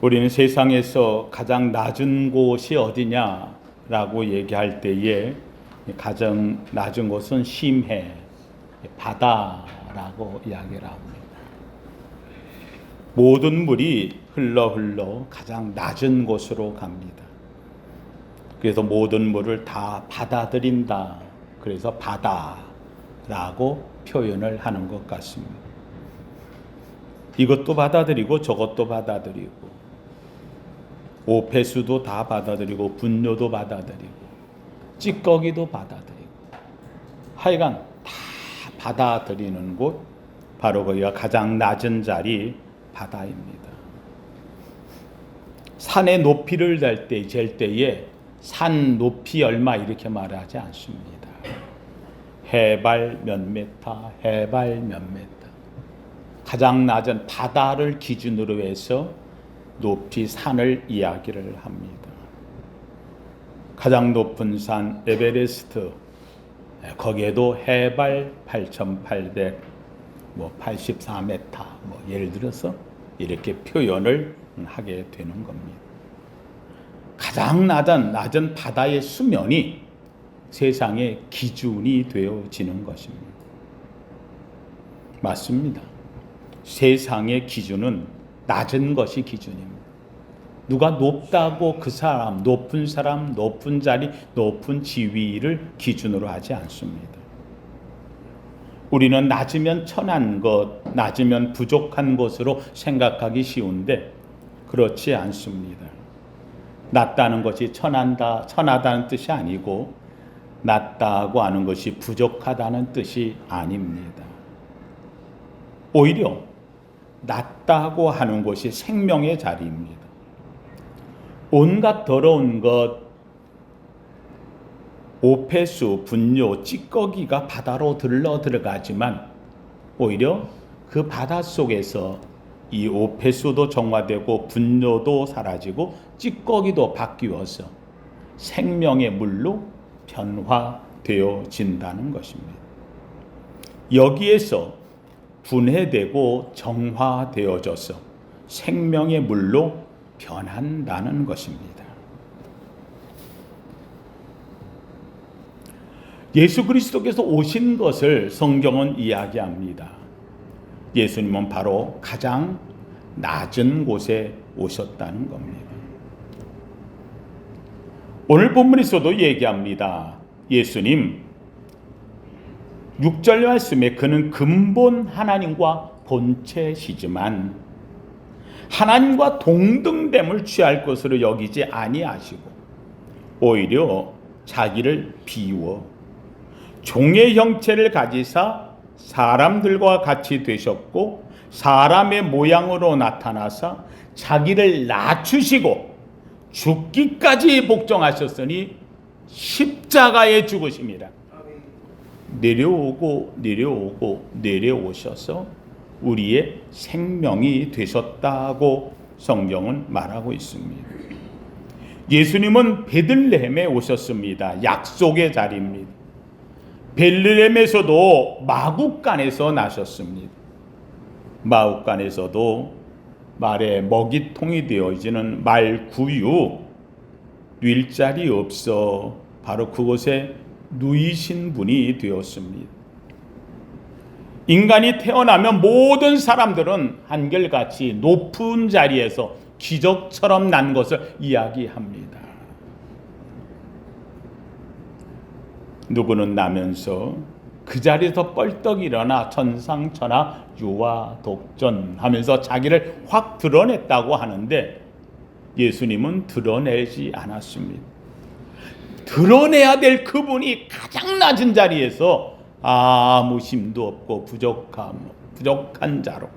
우리는 세상에서 가장 낮은 곳이 어디냐라고 얘기할 때에 가장 낮은 곳은 심해, 바다라고 이야기를 합니다. 모든 물이 흘러 가장 낮은 곳으로 갑니다. 그래서 모든 물을 다 받아들인다. 그래서 바다라고 표현을 하는 것 같습니다. 이것도 받아들이고 저것도 받아들이고 오폐수도 다 받아들이고 분뇨도 받아들이고 찌꺼기도 받아들이고 하여간 다 받아들이는 곳, 바로 거기가 가장 낮은 자리 바다입니다. 산의 높이를 잴 때에 산 높이 얼마 이렇게 말하지 않습니다. 해발 몇 메타, 해발 몇 메타. 가장 낮은 바다를 기준으로 해서 높이 산을 이야기를 합니다. 가장 높은 산 에베레스트, 거기에도 해발 8,884m, 예를 들어서 이렇게 표현을 하게 되는 겁니다. 가장 낮은 바다의 수면이 세상의 기준이 되어지는 것입니다. 맞습니다. 세상의 기준은 낮은 것이 기준입니다. 누가 높다고 그 사람, 높은 자리, 높은 지위를 기준으로 하지 않습니다. 우리는 낮으면 천한 것, 낮으면 부족한 것으로 생각하기 쉬운데 그렇지 않습니다. 낮다는 것이 천하다는 뜻이 아니고 낮다고 하는 것이 부족하다는 뜻이 아닙니다. 오히려 낮다고 하는 것이 생명의 자리입니다. 온갖 더러운 것, 오폐수, 분뇨, 찌꺼기가 바다로 들어가지만 오히려 그 바다 속에서 이 오폐수도 정화되고 분뇨도 사라지고 찌꺼기도 바뀌어서 생명의 물로 변화되어진다는 것입니다. 여기에서 분해되고 정화되어져서 생명의 물로 변한다는 것입니다. 예수 그리스도께서 오신 것을 성경은 이야기합니다. 예수님은 바로 가장 낮은 곳에 오셨다는 겁니다. 오늘 본문에서도 얘기합니다. 예수님 6절 말씀에 그는 근본 하나님과 본체시지만 하나님과 동등됨을 취할 것으로 여기지 아니하시고 오히려 자기를 비워 종의 형체를 가지사 사람들과 같이 되셨고 사람의 모양으로 나타나사 자기를 낮추시고 죽기까지 복종하셨으니 십자가에 죽으심이라. 내려오셔서 우리의 생명이 되셨다고 성경은 말하고 있습니다. 예수님은 베들레헴에 오셨습니다. 약속의 자리입니다. 베들레헴에서도 마구간에서 나셨습니다. 마구간에서도 말의 먹이통이 되어지는 말구유, ヌ일 자리 없어 바로 그곳에 누이신 분이 되었습니다. 인간이 태어나면 모든 사람들은 한결같이 높은 자리에서 기적처럼 난 것을 이야기합니다. 누구는 나면서 그 자리에서 뻘떡 일어나 천상천하 유아 독전 하면서 자기를 확 드러냈다고 하는데 예수님은 드러내지 않았습니다. 드러내야 될 그분이 가장 낮은 자리에서 아무 힘도 없고 부족한 자로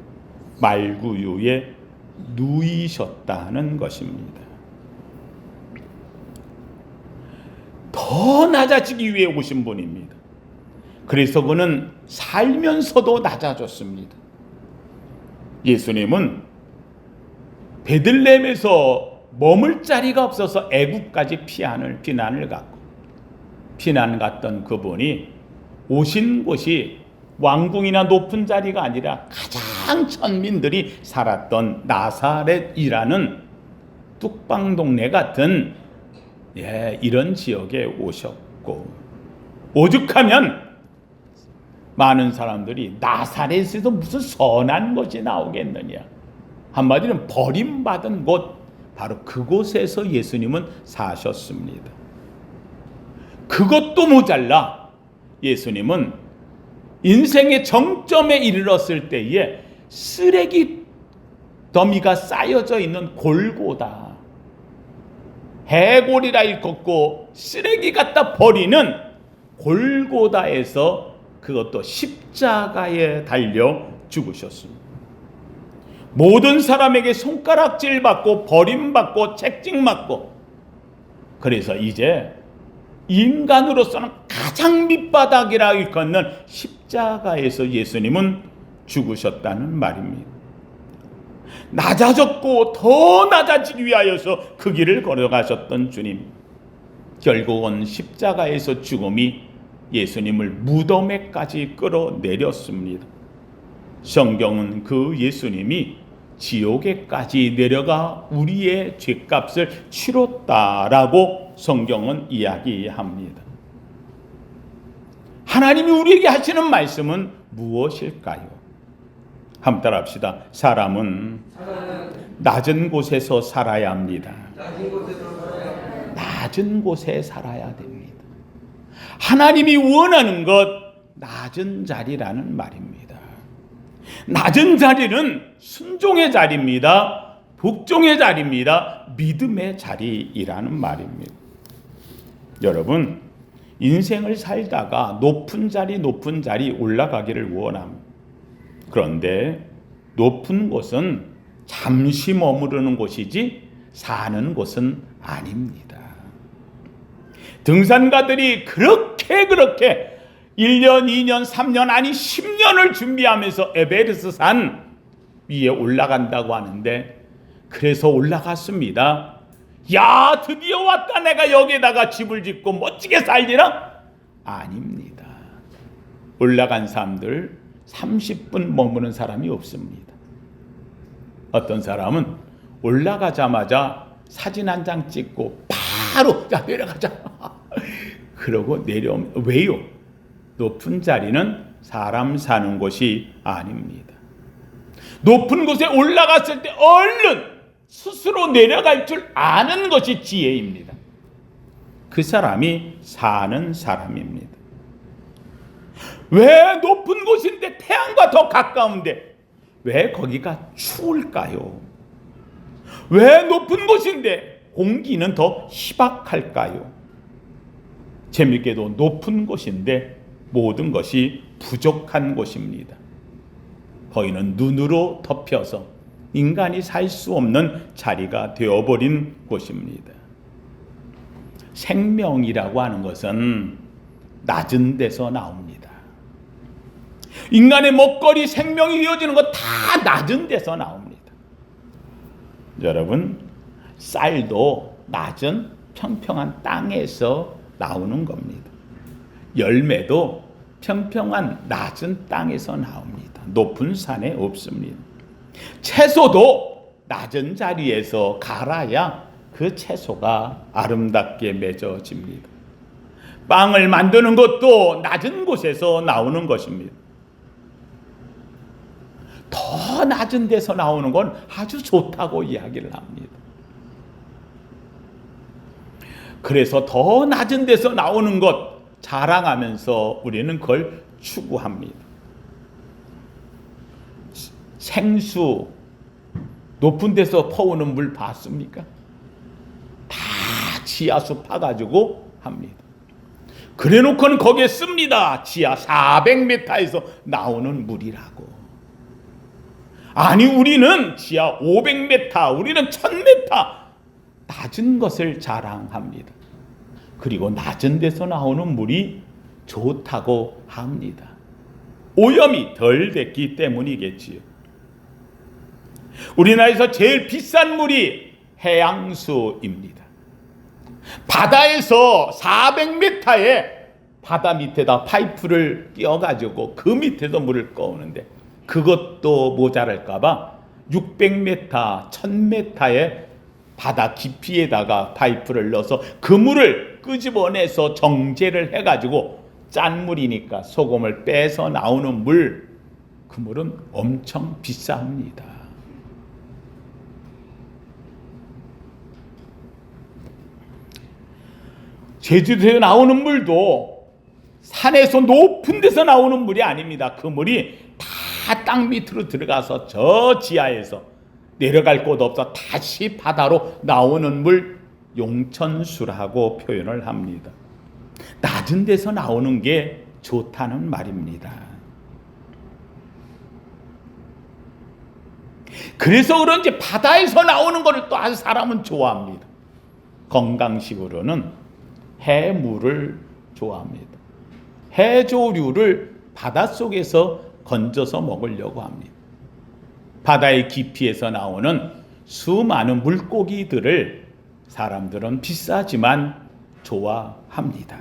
말구유에 누이셨다는 것입니다. 더 낮아지기 위해 오신 분입니다. 그래서 그는 살면서도 낮아졌습니다. 예수님은 베들레헴에서 머물 자리가 없어서 애국까지 피난을 갔던 그분이 오신 곳이 왕궁이나 높은 자리가 아니라 가장 천민들이 살았던 나사렛이라는 뚝방동네 같은 이런 지역에 오셨고, 오죽하면 많은 사람들이 나사렛에서 무슨 선한 것이 나오겠느냐, 한마디로 버림받은 곳, 바로 그곳에서 예수님은 사셨습니다. 그것도 모자라 예수님은 인생의 정점에 이르렀을 때에 쓰레기 더미가 쌓여져 있는 골고다, 해골이라 일컫고 쓰레기 갖다 버리는 골고다에서 그것도 십자가에 달려 죽으셨습니다. 모든 사람에게 손가락질 받고 버림받고 채찍 맞고, 그래서 이제 인간으로서는 가장 밑바닥이라 일컫는 십자가에서 예수님은 죽으셨다는 말입니다. 낮아졌고 더 낮아지기 위하여서 그 길을 걸어가셨던 주님, 결국은 십자가에서 죽음이 예수님을 무덤에까지 끌어내렸습니다. 성경은 그 예수님이 지옥에까지 내려가 우리의 죄값을 치렀다라고 성경은 이야기합니다. 하나님이 우리에게 하시는 말씀은 무엇일까요? 한번 따라합시다. 사람은 낮은 곳에서 살아야 합니다. 낮은 곳에 살아야 됩니다. 하나님이 원하는 것, 낮은 자리라는 말입니다. 낮은 자리는 순종의 자리입니다. 복종의 자리입니다. 믿음의 자리이라는 말입니다. 여러분, 인생을 살다가 높은 자리 올라가기를 원합니다. 그런데 높은 곳은 잠시 머무르는 곳이지 사는 곳은 아닙니다. 등산가들이 그렇게 1년, 2년, 3년, 아니 10년을 준비하면서 에베레스트 산 위에 올라간다고 하는데, 그래서 올라갔습니다. 야, 드디어 왔다, 내가 여기에다가 집을 짓고 멋지게 살리라? 아닙니다. 올라간 사람들 30분 머무는 사람이 없습니다. 어떤 사람은 올라가자마자 사진 한 장 찍고 바로 자 내려가자 그러고 내려오면, 왜요? 높은 자리는 사람 사는 곳이 아닙니다. 높은 곳에 올라갔을 때 얼른 스스로 내려갈 줄 아는 것이 지혜입니다. 그 사람이 사는 사람입니다. 왜 높은 곳인데, 태양과 더 가까운데 왜 거기가 추울까요? 왜 높은 곳인데 공기는 더 희박할까요? 재밌게도 높은 곳인데 모든 것이 부족한 곳입니다. 거기는 눈으로 덮여서 인간이 살 수 없는 자리가 되어버린 곳입니다. 생명이라고 하는 것은 낮은 데서 나옵니다. 인간의 먹거리, 생명이 이어지는 것 다 낮은 데서 나옵니다. 여러분, 쌀도 낮은 평평한 땅에서 나오는 겁니다. 열매도 평평한 낮은 땅에서 나옵니다. 높은 산에 없습니다. 채소도 낮은 자리에서 갈아야 그 채소가 아름답게 맺어집니다. 빵을 만드는 것도 낮은 곳에서 나오는 것입니다. 더 낮은 데서 나오는 건 아주 좋다고 이야기를 합니다. 그래서 더 낮은 데서 나오는 것 자랑하면서 우리는 그걸 추구합니다. 생수 높은 데서 퍼오는 물 봤습니까? 다 지하수 파가지고 합니다. 그래놓고는 거기에 씁니다. 지하 400m에서 나오는 물이라고. 아니, 우리는 지하 500m, 우리는 1000m 낮은 것을 자랑합니다. 그리고 낮은 데서 나오는 물이 좋다고 합니다. 오염이 덜 됐기 때문이겠지요. 우리나라에서 제일 비싼 물이 해양수입니다. 바다에서 400m에 바다 밑에다 파이프를 끼워가지고 그 밑에서 물을 꺼오는데, 그것도 모자랄까봐 600m, 1000m에 바다 깊이에다가 파이프를 넣어서 그 물을 끄집어내서 정제를 해가지고 짠 물이니까 소금을 빼서 나오는 물, 그 물은 엄청 비쌉니다. 제주도에 나오는 물도 산에서 높은 데서 나오는 물이 아닙니다. 그 물이 다 땅 밑으로 들어가서 저 지하에서 내려갈 곳 없어 다시 바다로 나오는 물, 용천수라고 표현을 합니다. 낮은 데서 나오는 게 좋다는 말입니다. 그래서 그런지 바다에서 나오는 것을 또 아주 사람은 좋아합니다. 건강식으로는 해물을 좋아합니다. 해조류를 바닷속에서 건져서 먹으려고 합니다. 바다의 깊이에서 나오는 수많은 물고기들을 사람들은 비싸지만 좋아합니다.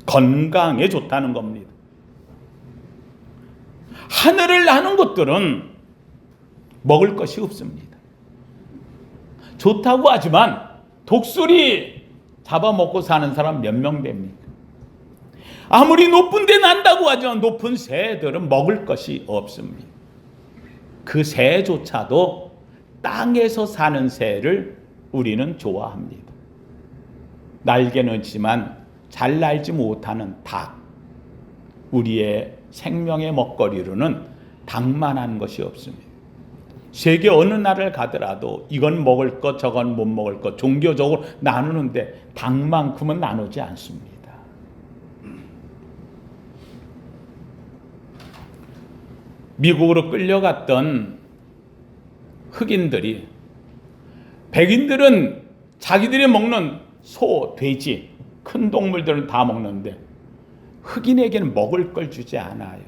건강에 좋다는 겁니다. 하늘을 나는 것들은 먹을 것이 없습니다. 좋다고 하지만 독수리 잡아먹고 사는 사람 몇 명 됩니까? 아무리 높은 데 난다고 하지만 높은 새들은 먹을 것이 없습니다. 그 새조차도 땅에서 사는 새를 우리는 좋아합니다. 날개는 있지만 잘 날지 못하는 닭, 우리의 생명의 먹거리로는 닭만한 것이 없습니다. 세계 어느 나라를 가더라도 이건 먹을 것 저건 못 먹을 것 종교적으로 나누는데 닭만큼은 나누지 않습니다. 미국으로 끌려갔던 흑인들이, 백인들은 자기들이 먹는 소, 돼지, 큰 동물들은 다 먹는데 흑인에게는 먹을 걸 주지 않아요.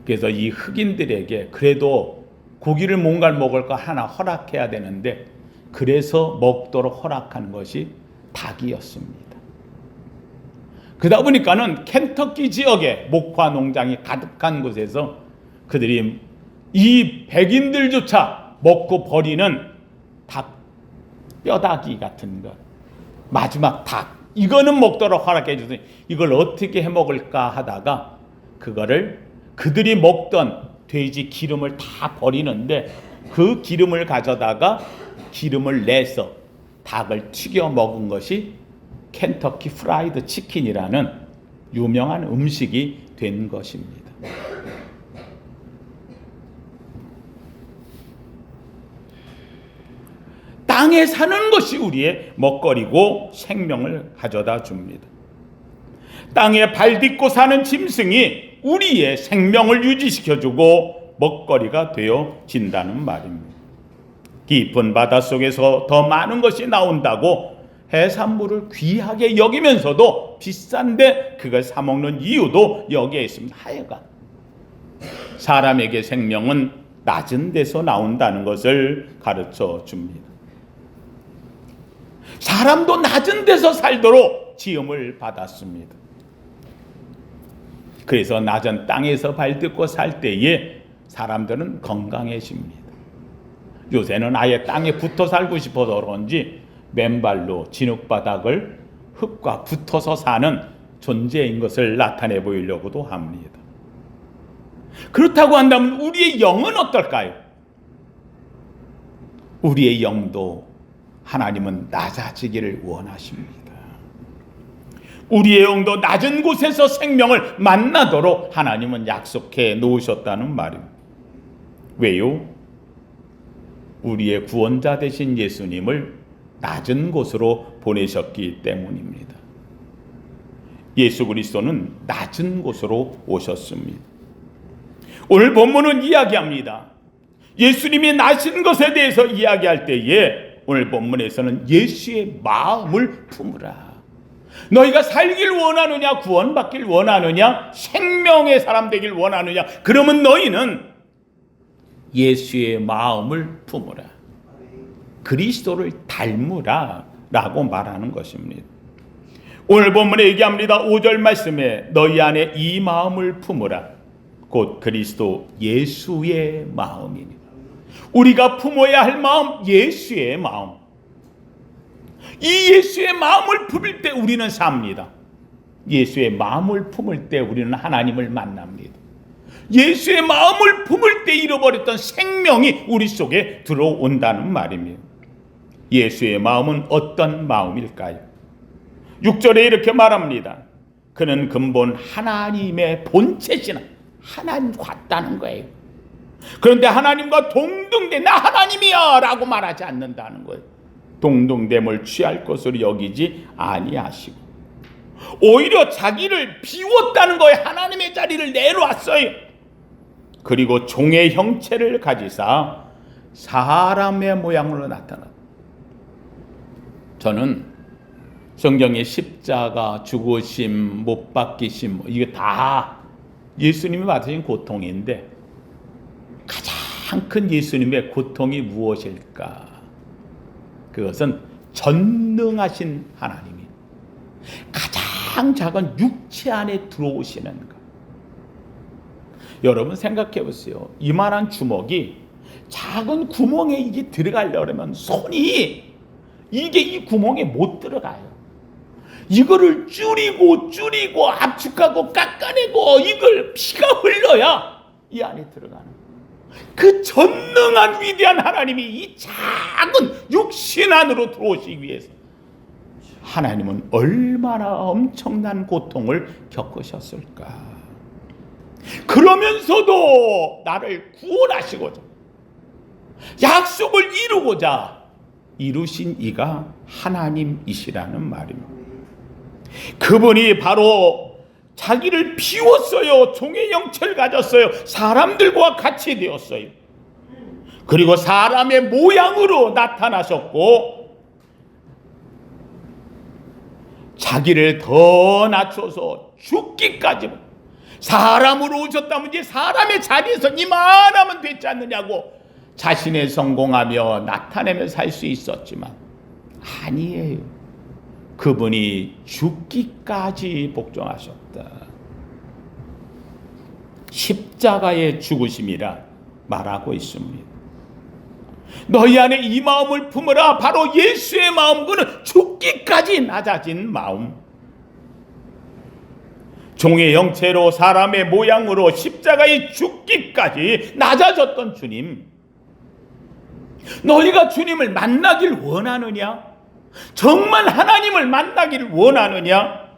그래서 이 흑인들에게 그래도 고기를 뭔가를 먹을 거 하나 허락해야 되는데 그래서 먹도록 허락한 것이 닭이었습니다. 그러다 보니까는 켄터키 지역에 목화 농장이 가득한 곳에서 그들이 이 백인들조차 먹고 버리는 닭, 뼈다귀 같은 것, 마지막 닭, 이거는 먹도록 허락해 주더니 이걸 어떻게 해 먹을까 하다가 그거를 그들이 먹던 돼지 기름을 다 버리는데 그 기름을 가져다가 기름을 내서 닭을 튀겨 먹은 것이 켄터키 프라이드 치킨이라는 유명한 음식이 된 것입니다. 땅에 사는 것이 우리의 먹거리고 생명을 가져다 줍니다. 땅에 발 딛고 사는 짐승이 우리의 생명을 유지시켜주고 먹거리가 되어진다는 말입니다. 깊은 바닷속에서 더 많은 것이 나온다고 해산물을 귀하게 여기면서도 비싼데 그걸 사 먹는 이유도 여기에 있습니다. 하여간 사람에게 생명은 낮은 데서 나온다는 것을 가르쳐 줍니다. 사람도 낮은 데서 살도록 지음을 받았습니다. 그래서 낮은 땅에서 발딛고 살 때에 사람들은 건강해집니다. 요새는 아예 땅에 붙어 살고 싶어서 그런지 맨발로 진흙바닥을 흙과 붙어서 사는 존재인 것을 나타내 보이려고도 합니다. 그렇다고 한다면 우리의 영은 어떨까요? 우리의 영도 하나님은 낮아지기를 원하십니다. 우리의 영도 낮은 곳에서 생명을 만나도록 하나님은 약속해 놓으셨다는 말입니다. 왜요? 우리의 구원자 되신 예수님을 낮은 곳으로 보내셨기 때문입니다. 예수 그리스도는 낮은 곳으로 오셨습니다. 오늘 본문은 이야기합니다. 예수님이 나신 것에 대해서 이야기할 때에 오늘 본문에서는 예수의 마음을 품으라. 너희가 살길 원하느냐, 구원받길 원하느냐, 생명의 사람 되길 원하느냐, 그러면 너희는 예수의 마음을 품으라. 그리스도를 닮으라 라고 말하는 것입니다. 오늘 본문에 얘기합니다. 5절 말씀에 너희 안에 이 마음을 품으라. 곧 그리스도 예수의 마음이니. 우리가 품어야 할 마음, 예수의 마음. 이 예수의 마음을 품을 때 우리는 삽니다. 예수의 마음을 품을 때 우리는 하나님을 만납니다. 예수의 마음을 품을 때 잃어버렸던 생명이 우리 속에 들어온다는 말입니다. 예수의 마음은 어떤 마음일까요? 6절에 이렇게 말합니다. 그는 근본 하나님의 본체시나 하나님 같다는 거예요. 그런데 하나님과 동등돼 나 하나님이야 라고 말하지 않는다는 거예요. 동등됨을 취할 것으로 여기지 아니하시고 오히려 자기를 비웠다는 거예요. 하나님의 자리를 내놓았어요. 그리고 종의 형체를 가지사 사람의 모양으로 나타났다. 저는 성경의 십자가, 죽으심, 못 박히심 이게 다 예수님이 받으신 고통인데 가장 큰 예수님의 고통이 무엇일까? 그것은 전능하신 하나님이 가장 작은 육체 안에 들어오시는 것. 여러분 생각해 보세요. 이만한 주먹이 작은 구멍에 이게 들어가려면 손이 이 구멍에 못 들어가요. 이거를 줄이고 압축하고 깎아내고 이걸 피가 흘러야 이 안에 들어가는 거예요. 그 전능한 위대한 하나님이 이 작은 육신 안으로 들어오시기 위해서 하나님은 얼마나 엄청난 고통을 겪으셨을까. 그러면서도 나를 구원하시고자 약속을 이루고자 이루신 이가 하나님이시라는 말입니다. 그분이 바로 자기를 비웠어요. 종의 형체를 가졌어요. 사람들과 같이 되었어요. 그리고 사람의 모양으로 나타나셨고 자기를 더 낮춰서 죽기까지 사람으로 오셨다면 이제 사람의 자리에서 이만하면 되지 않느냐고 자신의 성공하며 나타내며 살 수 있었지만 아니에요. 그분이 죽기까지 복종하셨다. 십자가의 죽으심이라 말하고 있습니다. 너희 안에 이 마음을 품으라. 바로 예수의 마음, 그는 죽기까지 낮아진 마음. 종의 형체로 사람의 모양으로 십자가의 죽기까지 낮아졌던 주님. 너희가 주님을 만나길 원하느냐? 정말 하나님을 만나기를 원하느냐?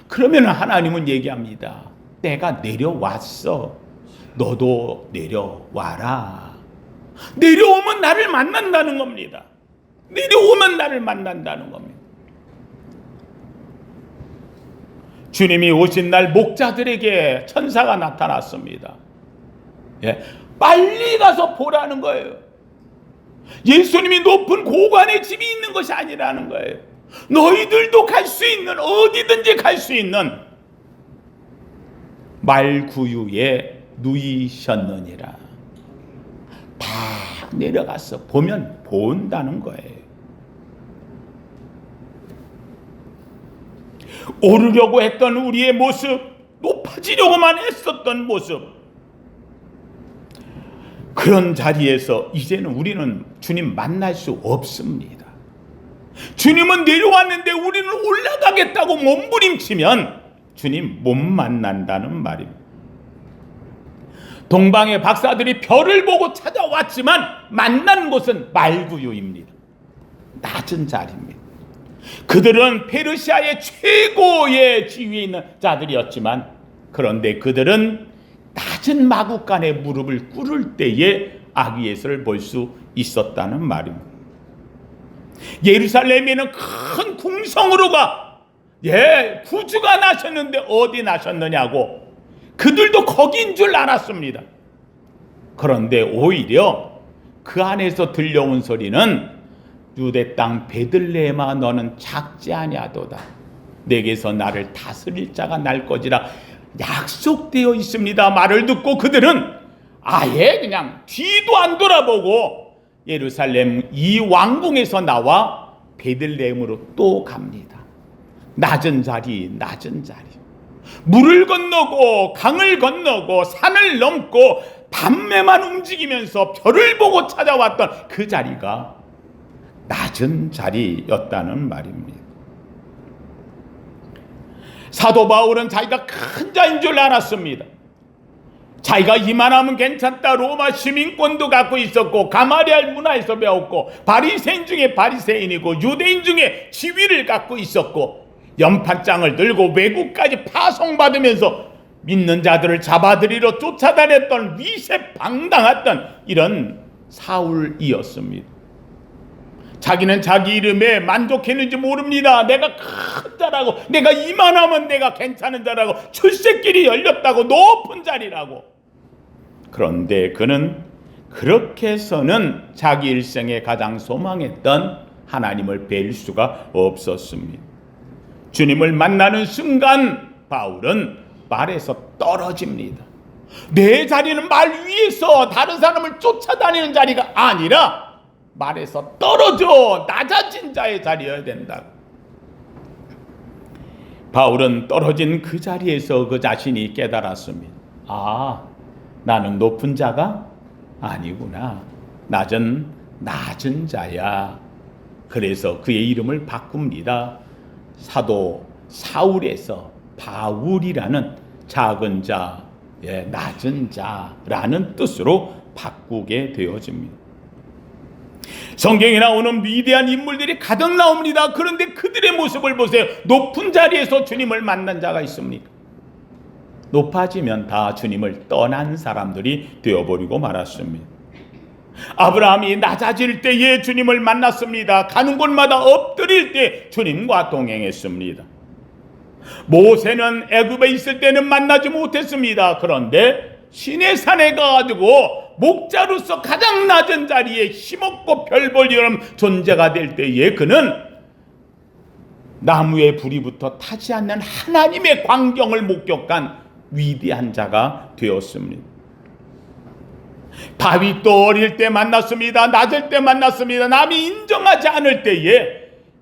그러면 하나님은 얘기합니다. 때가 내려왔어. 너도 내려와라. 내려오면 나를 만난다는 겁니다. 내려오면 나를 만난다는 겁니다. 주님이 오신 날 목자들에게 천사가 나타났습니다. 빨리 가서 보라는 거예요. 예수님이 높은 고관의 집이 있는 것이 아니라는 거예요. 너희들도 갈 수 있는, 어디든지 갈 수 있는 말구유에 누이셨느니라. 다 내려가서 보면 본다는 거예요. 오르려고 했던 우리의 모습, 높아지려고만 했었던 모습, 그런 자리에서 이제는 우리는 주님 만날 수 없습니다. 주님은 내려왔는데 우리는 올라가겠다고 몸부림치면 주님 못 만난다는 말입니다. 동방의 박사들이 별을 보고 찾아왔지만 만난 곳은 말구유입니다. 낮은 자리입니다. 그들은 페르시아의 최고의 지위에 있는 자들이었지만 그런데 그들은 낮은 마구간에 무릎을 꿇을 때에 아기예수를 볼 수 있었다는 말입니다. 예루살렘에는 큰 궁성으로가 구주가 나셨는데 어디 나셨느냐고 그들도 거긴 줄 알았습니다. 그런데 오히려 그 안에서 들려온 소리는 유대 땅 베들레헴아 너는 작지 아니하도다. 내게서 나를 다스릴 자가 날 것이라 약속되어 있습니다. 말을 듣고 그들은 아예 그냥 뒤도 안 돌아보고 예루살렘 이 왕궁에서 나와 베들레헴으로 또 갑니다. 낮은 자리, 낮은 자리. 물을 건너고 강을 건너고 산을 넘고 밤에만 움직이면서 별을 보고 찾아왔던 그 자리가 낮은 자리였다는 말입니다. 사도 바울은 자기가 큰 자인 줄 알았습니다. 자기가 이만하면 괜찮다. 로마 시민권도 갖고 있었고 가마리알 문화에서 배웠고 바리새인 중에 바리새인이고 유대인 중에 지위를 갖고 있었고 연판장을 들고 외국까지 파송받으면서 믿는 자들을 잡아들이러 쫓아다녔던 위세방당했던 이런 사울이었습니다. 자기는 자기 이름에 만족했는지 모릅니다. 내가 큰 자라고, 내가 이만하면 내가 괜찮은 자라고, 출세길이 열렸다고, 높은 자리라고. 그런데 그는 그렇게 해서는 자기 일생에 가장 소망했던 하나님을 뵐 수가 없었습니다. 주님을 만나는 순간 바울은 말에서 떨어집니다. 내 자리는 말 위에서 다른 사람을 쫓아다니는 자리가 아니라 말에서 떨어져 낮아진 자의 자리여야 된다. 바울은 떨어진 그 자리에서 그 자신이 깨달았습니다. 아, 나는 높은 자가 아니구나. 낮은 자야. 그래서 그의 이름을 바꿉니다. 사도 사울에서 바울이라는 작은 자, 낮은 자라는 뜻으로 바꾸게 되어집니다. 성경에 나오는 위대한 인물들이 가득 나옵니다. 그런데 그들의 모습을 보세요. 높은 자리에서 주님을 만난 자가 있습니까? 높아지면 다 주님을 떠난 사람들이 되어버리고 말았습니다. 아브라함이 낮아질 때에 주님을 만났습니다. 가는 곳마다 엎드릴 때 주님과 동행했습니다. 모세는 애굽에 있을 때는 만나지 못했습니다. 그런데 시내산에 가가지고 목자로서 가장 낮은 자리에 힘없고 별볼이름 존재가 될 때에 그는 나무에 불이 붙어 타지 않는 하나님의 광경을 목격한 위대한 자가 되었습니다. 다윗도 어릴 때 만났습니다. 낮을 때 만났습니다. 남이 인정하지 않을 때에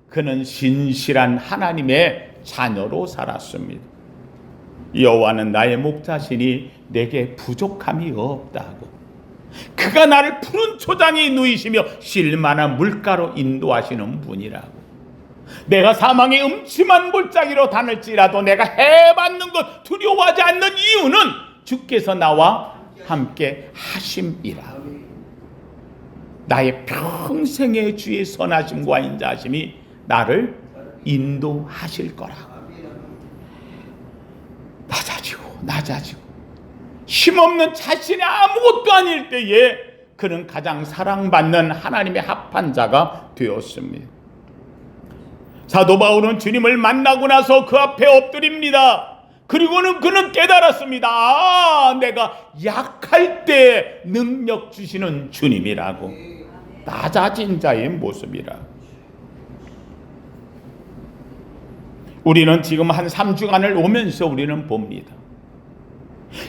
그는 신실한 하나님의 자녀로 살았습니다. 여호와는 나의 목자시니 내게 부족함이 없다고. 그가 나를 푸른 초장에 누이시며 쉴만한 물가로 인도하시는 분이라고. 내가 사망의 음침한 골짜기로 다닐지라도 내가 해받는 것 두려워하지 않는 이유는 주께서 나와 함께 하심이라. 나의 평생의 주의 선하심과 인자하심이 나를 인도하실 거라. 낮아지고 힘없는 자신이 아무것도 아닐 때에 그는 가장 사랑받는 하나님의 합한 자가 되었습니다. 사도 바울은 주님을 만나고 나서 그 앞에 엎드립니다. 그리고는 그는 깨달았습니다. 아, 내가 약할 때 능력 주시는 주님이라고. 낮아진 자의 모습이라. 우리는 지금 한 3주간을 오면서 우리는 봅니다.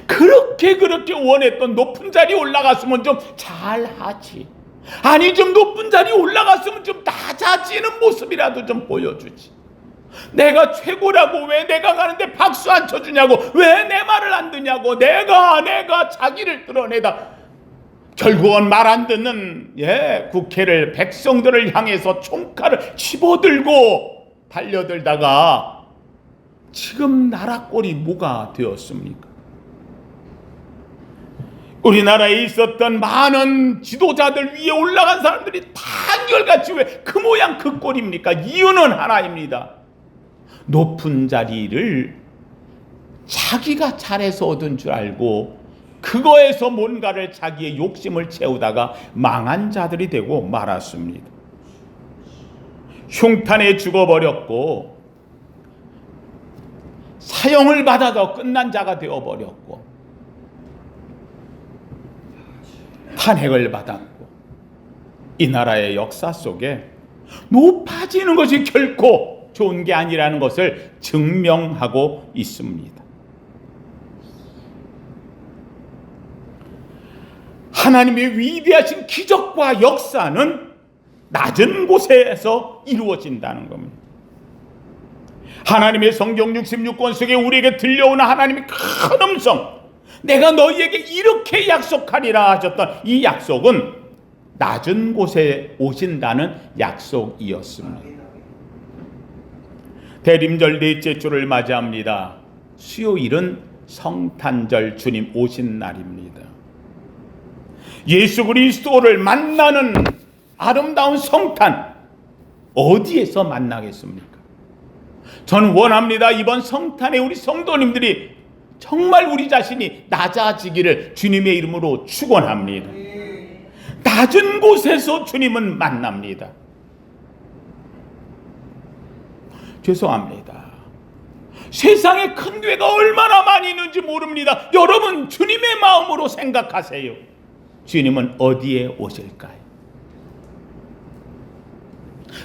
그렇게 원했던 높은 자리에 올라갔으면 좀 잘하지. 아니, 좀 높은 자리에 올라갔으면 좀 낮아지는 모습이라도 좀 보여주지. 내가 최고라고 왜 내가 가는데 박수 안 쳐주냐고, 왜 내 말을 안 듣냐고, 내가 자기를 드러내다 결국은 말 안 듣는 국회를, 백성들을 향해서 총칼을 집어들고 달려들다가 지금 나라 꼴이 뭐가 되었습니까? 우리나라에 있었던 많은 지도자들 위에 올라간 사람들이 다 한결같이 왜 그 모양 그 꼴입니까? 이유는 하나입니다. 높은 자리를 자기가 잘해서 얻은 줄 알고 그거에서 뭔가를 자기의 욕심을 채우다가 망한 자들이 되고 말았습니다. 흉탄에 죽어버렸고 사형을 받아서 끝난 자가 되어버렸고 탄핵을 받았고 이 나라의 역사 속에 높아지는 것이 결코 좋은 게 아니라는 것을 증명하고 있습니다. 하나님의 위대하신 기적과 역사는 낮은 곳에서 이루어진다는 겁니다. 하나님의 성경 66권 속에 우리에게 들려오는 하나님의 큰 음성, 내가 너희에게 이렇게 약속하리라 하셨던 이 약속은 낮은 곳에 오신다는 약속이었습니다. 대림절 넷째 주를 맞이합니다. 수요일은 성탄절 주님 오신 날입니다. 예수 그리스도를 만나는 아름다운 성탄, 어디에서 만나겠습니까? 저는 원합니다. 이번 성탄에 우리 성도님들이 정말 우리 자신이 낮아지기를 주님의 이름으로 축원합니다. 낮은 곳에서 주님은 만납니다. 죄송합니다. 세상에 큰 교회가 얼마나 많이 있는지 모릅니다. 여러분 주님의 마음으로 생각하세요. 주님은 어디에 오실까요?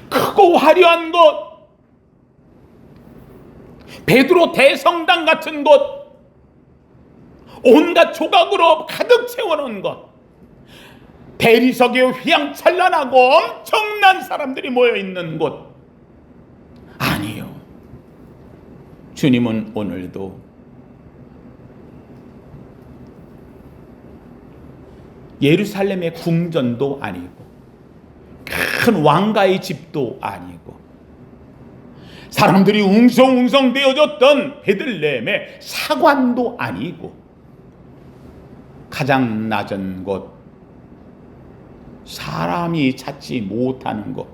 크고 화려한 곳, 베드로 대성당 같은 곳, 온갖 조각으로 가득 채워놓은 것, 대리석에 휘황찬란하고 엄청난 사람들이 모여있는 곳 아니요. 주님은 오늘도 예루살렘의 궁전도 아니고 큰 왕가의 집도 아니고 사람들이 웅성웅성 되어졌던 베들레헴의 사관도 아니고 가장 낮은 곳, 사람이 찾지 못하는 곳,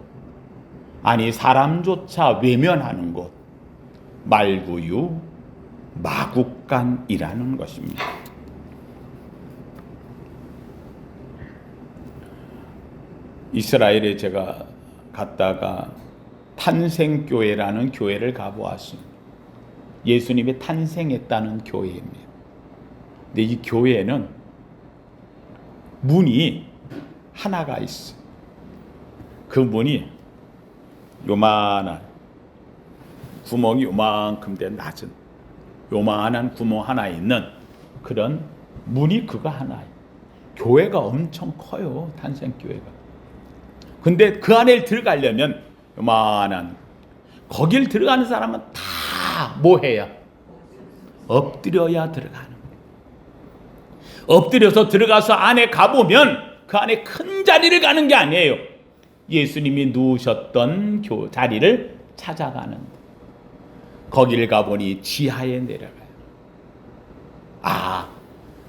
아니 사람조차 외면하는 곳, 말구유 마국간이라는 것입니다. 이스라엘에 제가 갔다가 탄생교회라는 교회를 가보았습니다. 예수님이 탄생했다는 교회입니다. 근데 이 교회는 문이 하나가 있어요. 그 문이 요만한 구멍이 요만큼 된 낮은 요만한 구멍 하나 있는 그런 문이 그거 하나예요. 교회가 엄청 커요. 탄생교회가. 근데 그 안에 들어가려면 요만한 거길 들어가는 사람은 다 뭐 해야? 엎드려야 들어가는 거예요. 엎드려서 들어가서 안에 가보면 그 안에 큰 자리를 가는 게 아니에요. 예수님이 누우셨던 자리를 찾아가는 거예요. 거기를 가보니 지하에 내려가요. 아,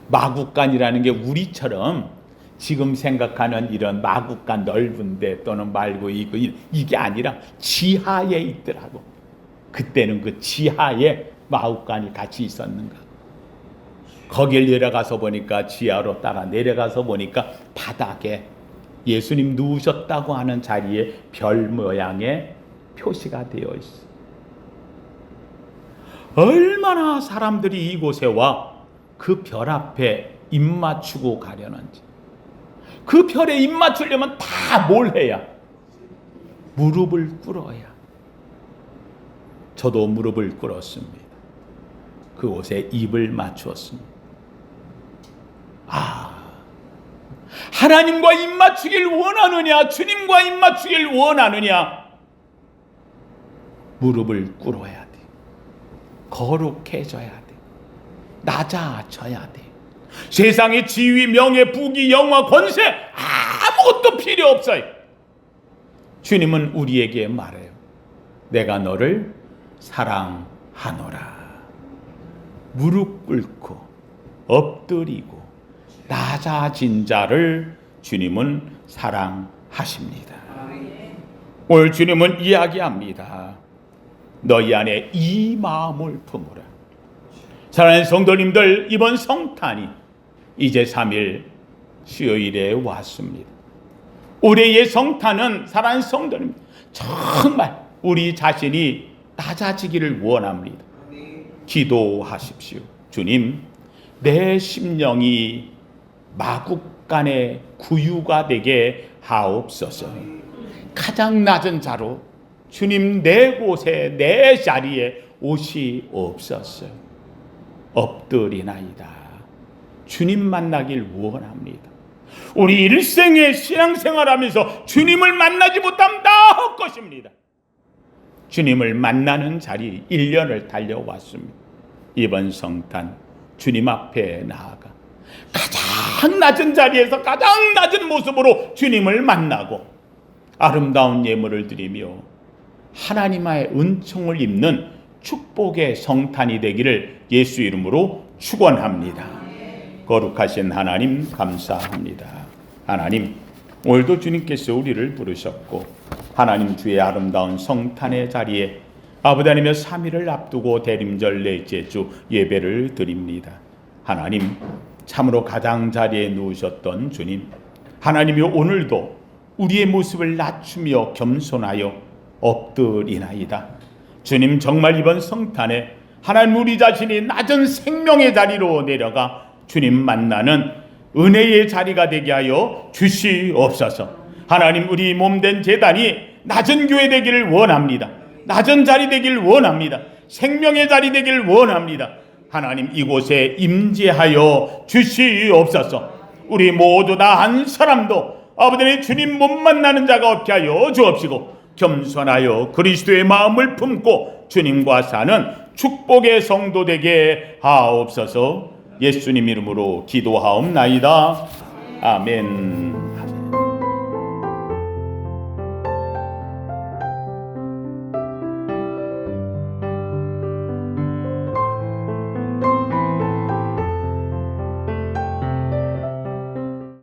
마국간이라는 게 우리처럼 지금 생각하는 이런 마국간 넓은데 또는 말고 이게 아니라 지하에 있더라고. 그때는 그 지하에 마국간이 같이 있었는가. 거길 내려가서 보니까 지하로 따라 내려가서 보니까 바닥에 예수님 누우셨다고 하는 자리에 별 모양의 표시가 되어 있어. 얼마나 사람들이 이곳에 와 그 별 앞에 입 맞추고 가려는지. 그 별에 입 맞추려면 다 뭘 해야? 무릎을 꿇어야. 저도 무릎을 꿇었습니다. 그곳에 입을 맞추었습니다. 하나님과 입 맞추길 원하느냐, 주님과 입 맞추길 원하느냐, 무릎을 꿇어야 돼. 거룩해져야 돼. 낮아져야 돼. 세상의 지위, 명예, 부귀, 영화, 권세 아무것도 필요 없어요. 주님은 우리에게 말해요. 내가 너를 사랑하노라. 무릎 꿇고 엎드리고 낮아진 자를 주님은 사랑하십니다. 오늘 주님은 이야기합니다. 너희 안에 이 마음을 품으라. 사랑하는 성도님들, 이번 성탄이 이제 3일 수요일에 왔습니다. 올해의 성탄은 사랑하는 성도님 정말 우리 자신이 낮아지기를 원합니다. 기도하십시오. 주님, 내 심령이 마국간의 구유가 되게 하옵소서. 가장 낮은 자로 주님 내 곳에 내 자리에 오시옵소서. 엎드리나이다. 주님 만나길 원합니다. 우리 일생의 신앙생활하면서 주님을 만나지 못하면 다 헛것입니다. 주님을 만나는 자리 1년을 달려왔습니다. 이번 성탄 주님 앞에 나아가 가장 낮은 자리에서 가장 낮은 모습으로 주님을 만나고 아름다운 예물을 드리며 하나님의 은총을 입는 축복의 성탄이 되기를 예수 이름으로 축원합니다. 거룩하신 하나님 감사합니다. 하나님, 오늘도 주님께서 우리를 부르셨고 하나님 주의 아름다운 성탄의 자리에 아버지 하나님의 3일을 앞두고 대림절 넷째 주 예배를 드립니다. 하나님, 참으로 가장자리에 누우셨던 주님, 하나님이 오늘도 우리의 모습을 낮추며 겸손하여 엎드리나이다. 주님, 정말 이번 성탄에 하나님 우리 자신이 낮은 생명의 자리로 내려가 주님 만나는 은혜의 자리가 되게 하여 주시옵소서. 하나님, 우리 몸된 제단이 낮은 교회 되기를 원합니다. 낮은 자리 되기를 원합니다. 생명의 자리 되기를 원합니다. 하나님, 이곳에 임재하여 주시옵소서. 우리 모두 다 한 사람도 아버지 주님 못 만나는 자가 없게 하여 주옵시고 겸손하여 그리스도의 마음을 품고 주님과 사는 축복의 성도 되게 하옵소서. 예수님 이름으로 기도하옵나이다. 아멘.